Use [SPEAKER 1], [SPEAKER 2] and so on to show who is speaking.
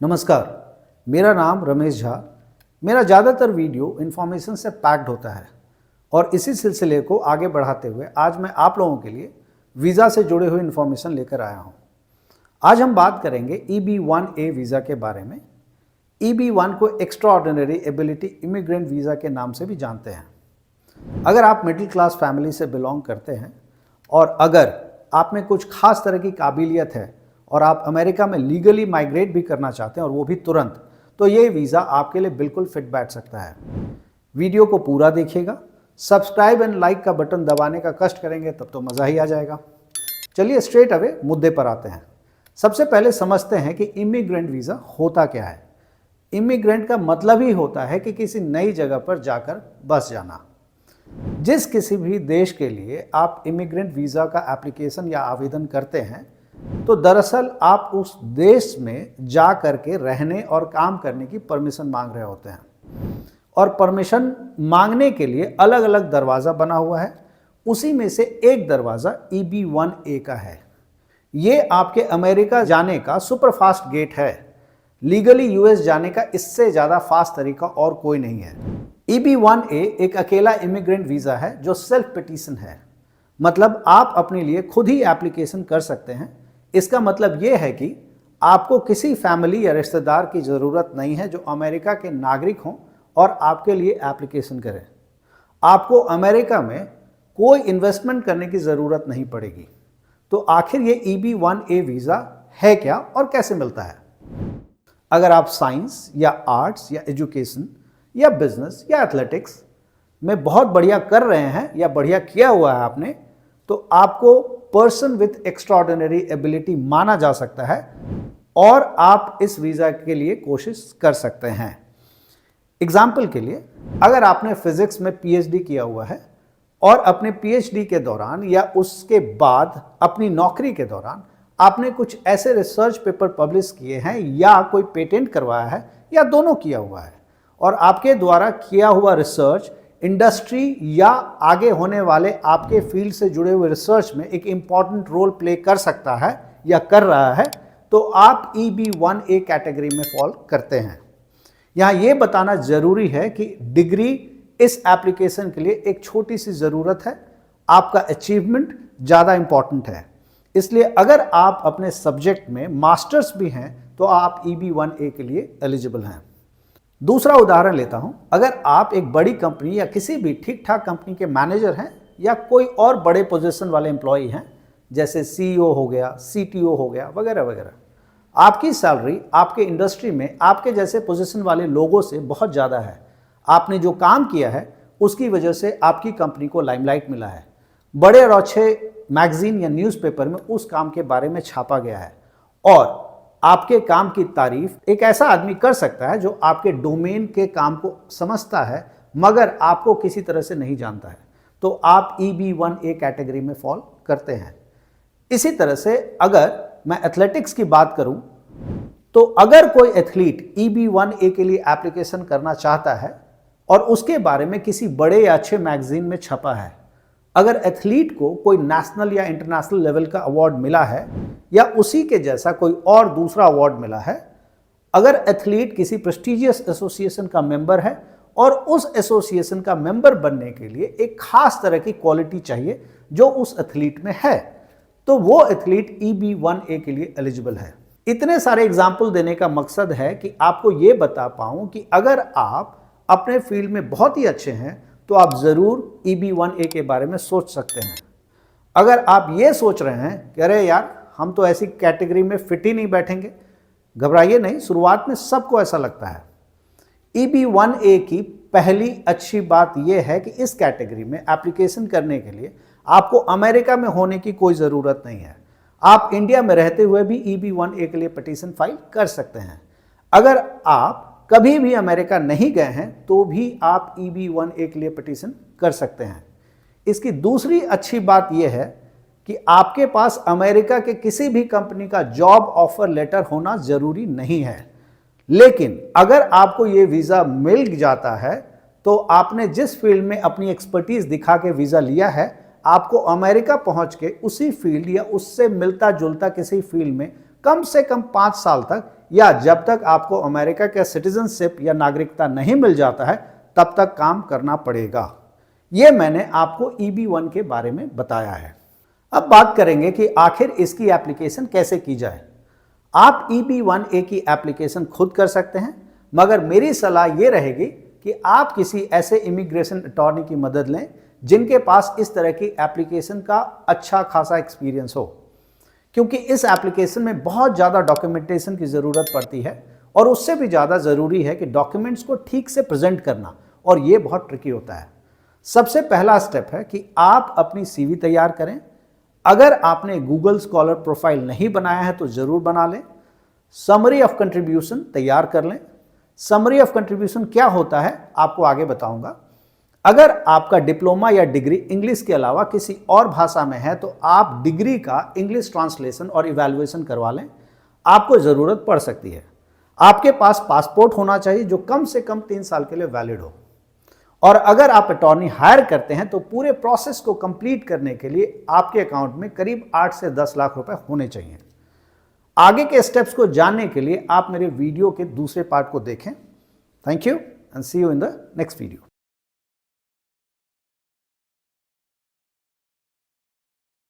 [SPEAKER 1] नमस्कार, मेरा नाम रमेश झा। मेरा ज़्यादातर वीडियो इन्फॉर्मेशन से पैक्ड होता है और इसी सिलसिले को आगे बढ़ाते हुए आज मैं आप लोगों के लिए वीज़ा से जुड़े हुए इन्फॉर्मेशन लेकर आया हूं। आज हम बात करेंगे EB-1A वीज़ा के बारे में। EB-1 को एक्स्ट्राऑर्डिनरी एबिलिटी इमिग्रेंट वीज़ा के नाम से भी जानते हैं। अगर आप मिडिल क्लास फैमिली से बिलोंग करते हैं और अगर आप में कुछ खास तरह की काबिलियत है और आप अमेरिका में लीगली माइग्रेट भी करना चाहते हैं और वो भी तुरंत, तो ये वीज़ा आपके लिए बिल्कुल फिट बैठ सकता है। वीडियो को पूरा देखिएगा, सब्सक्राइब एंड लाइक का बटन दबाने का कष्ट करेंगे तब तो मज़ा ही आ जाएगा। चलिए स्ट्रेट अवे मुद्दे पर आते हैं। सबसे पहले समझते हैं कि इमिग्रेंट वीज़ा होता क्या है। इमिग्रेंट का मतलब ही होता है कि किसी नई जगह पर जाकर बस जाना। जिस किसी भी देश के लिए आप इमिग्रेंट वीज़ा का एप्लीकेशन या आवेदन करते हैं तो दरअसल आप उस देश में जा करके रहने और काम करने की परमिशन मांग रहे होते हैं और परमिशन मांगने के लिए अलग अलग दरवाज़ा बना हुआ है। उसी में से एक दरवाज़ा EB-1A का है। ये आपके अमेरिका जाने का सुपर फास्ट गेट है। लीगली यूएस जाने का इससे ज़्यादा फास्ट तरीका और कोई नहीं है। EB-1A एक अकेला इमिग्रेंट वीज़ा है जो सेल्फ पिटीशन है, मतलब आप अपने लिए खुद ही एप्लीकेशन कर सकते हैं। इसका मतलब ये है कि आपको किसी फैमिली या रिश्तेदार की ज़रूरत नहीं है जो अमेरिका के नागरिक हों और आपके लिए एप्लीकेशन करें। आपको अमेरिका में कोई इन्वेस्टमेंट करने की ज़रूरत नहीं पड़ेगी। तो आखिर ये EB-1A वीज़ा है क्या और कैसे मिलता है? अगर आप साइंस या आर्ट्स या एजुकेशन या बिजनेस या एथलेटिक्स में बहुत बढ़िया कर रहे हैं या बढ़िया किया हुआ है आपने, तो आपको पर्सन विथ एक्स्ट्राऑर्डिनरी एबिलिटी माना जा सकता है और आप इस वीज़ा के लिए कोशिश कर सकते हैं। एग्जाम्पल के लिए, अगर आपने फिजिक्स में PhD किया हुआ है और अपने PhD के दौरान या उसके बाद अपनी नौकरी के दौरान आपने कुछ ऐसे रिसर्च पेपर पब्लिश किए हैं या कोई पेटेंट करवाया है या दोनों किया हुआ है और आपके द्वारा किया हुआ रिसर्च इंडस्ट्री या आगे होने वाले आपके फील्ड से जुड़े हुए रिसर्च में एक इम्पॉर्टेंट रोल प्ले कर सकता है या कर रहा है, तो आप EB-1A कैटेगरी में फॉल करते हैं। यहाँ ये बताना ज़रूरी है कि डिग्री इस एप्लीकेशन के लिए एक छोटी सी ज़रूरत है, आपका अचीवमेंट ज़्यादा इम्पॉर्टेंट है। इसलिए अगर आप अपने सब्जेक्ट में मास्टर्स भी हैं तो आप EB-1A के लिए एलिजिबल हैं। दूसरा उदाहरण लेता हूं। अगर आप एक बड़ी कंपनी या किसी भी ठीक ठाक कंपनी के मैनेजर हैं या कोई और बड़े पोजीशन वाले एम्प्लॉई हैं, जैसे CEO हो गया, CTO हो गया, वगैरह वगैरह, आपकी सैलरी आपके इंडस्ट्री में आपके जैसे पोजीशन वाले लोगों से बहुत ज़्यादा है। आपने जो काम किया है उसकी वजह से आपकी कंपनी को लाइमलाइट मिला है। बड़े और अच्छे मैगजीन या न्यूज़पेपर में उस काम के बारे में छापा गया है और आपके काम की तारीफ एक ऐसा आदमी कर सकता है जो आपके डोमेन के काम को समझता है मगर आपको किसी तरह से नहीं जानता है, तो आप EB-1A कैटेगरी में फॉल करते हैं। इसी तरह से अगर मैं एथलेटिक्स की बात करूं, तो अगर कोई एथलीट EB-1A के लिए एप्लीकेशन करना चाहता है और उसके बारे में किसी बड़े या अच्छे मैगजीन में छपा है, अगर एथलीट को कोई नेशनल या इंटरनेशनल लेवल का अवार्ड मिला है या उसी के जैसा कोई और दूसरा अवार्ड मिला है, अगर एथलीट किसी प्रेस्टिजियस एसोसिएशन का मेंबर है और उस एसोसिएशन का मेंबर बनने के लिए एक खास तरह की क्वालिटी चाहिए जो उस एथलीट में है, तो वो एथलीट EB-1A के लिए एलिजिबल है। इतने सारे एग्जाम्पल देने का मकसद है कि आपको ये बता पाऊँ कि अगर आप अपने फील्ड में बहुत ही अच्छे हैं तो आप ज़रूर EB-1A के बारे में सोच सकते हैं। अगर आप ये सोच रहे हैं कि अरे यार हम तो ऐसी कैटेगरी में फिट ही नहीं बैठेंगे, घबराइए नहीं, शुरुआत में सबको ऐसा लगता है। EB-1A की पहली अच्छी बात यह है कि इस कैटेगरी में एप्लीकेशन करने के लिए आपको अमेरिका में होने की कोई ज़रूरत नहीं है। आप इंडिया में रहते हुए भी EB-1A के लिए पिटीशन फाइल कर सकते हैं। अगर आप कभी भी अमेरिका नहीं गए हैं तो भी आप EB-1A के लिए पिटीशन कर सकते हैं। इसकी दूसरी अच्छी बात यह है कि आपके पास अमेरिका के किसी भी कंपनी का जॉब ऑफर लेटर होना ज़रूरी नहीं है, लेकिन अगर आपको ये वीज़ा मिल जाता है तो आपने जिस फील्ड में अपनी एक्सपर्टीज़ दिखा के वीज़ा लिया है, आपको अमेरिका पहुंच के उसी फील्ड या उससे मिलता जुलता किसी फील्ड में कम से कम 5 साल तक या जब तक आपको अमेरिका का सिटीजनशिप या नागरिकता नहीं मिल जाता है तब तक काम करना पड़ेगा। ये मैंने आपको EB-1 के बारे में बताया है। अब बात करेंगे कि आखिर इसकी एप्लीकेशन कैसे की जाए। आप EB-1A की एप्लीकेशन खुद कर सकते हैं, मगर मेरी सलाह ये रहेगी कि आप किसी ऐसे इमिग्रेशन अटॉर्नी की मदद लें जिनके पास इस तरह की एप्लीकेशन का अच्छा खासा एक्सपीरियंस हो, क्योंकि इस एप्लीकेशन में बहुत ज़्यादा डॉक्यूमेंटेशन की ज़रूरत पड़ती है और उससे भी ज़्यादा ज़रूरी है कि डॉक्यूमेंट्स को ठीक से प्रेजेंट करना, और ये बहुत ट्रिकी होता है। सबसे पहला स्टेप है कि आप अपनी CV तैयार करें। अगर आपने गूगल स्कॉलर प्रोफाइल नहीं बनाया है तो ज़रूर बना लें। समरी ऑफ कंट्रीब्यूशन तैयार कर लें। समरी ऑफ कंट्रीब्यूशन क्या होता है आपको आगे बताऊंगा। अगर आपका डिप्लोमा या डिग्री इंग्लिश के अलावा किसी और भाषा में है तो आप डिग्री का इंग्लिश ट्रांसलेशन और इवैल्यूएशन करवा लें, आपको ज़रूरत पड़ सकती है। आपके पास पासपोर्ट होना चाहिए जो कम से कम 3 साल के लिए वैलिड हो। और अगर आप अटॉर्नी हायर करते हैं तो पूरे प्रोसेस को कंप्लीट करने के लिए आपके अकाउंट में करीब 8 से 10 लाख रुपए होने चाहिए। आगे के स्टेप्स को जानने के लिए आप मेरे वीडियो के दूसरे पार्ट को देखें। Thank you and see you in the next video.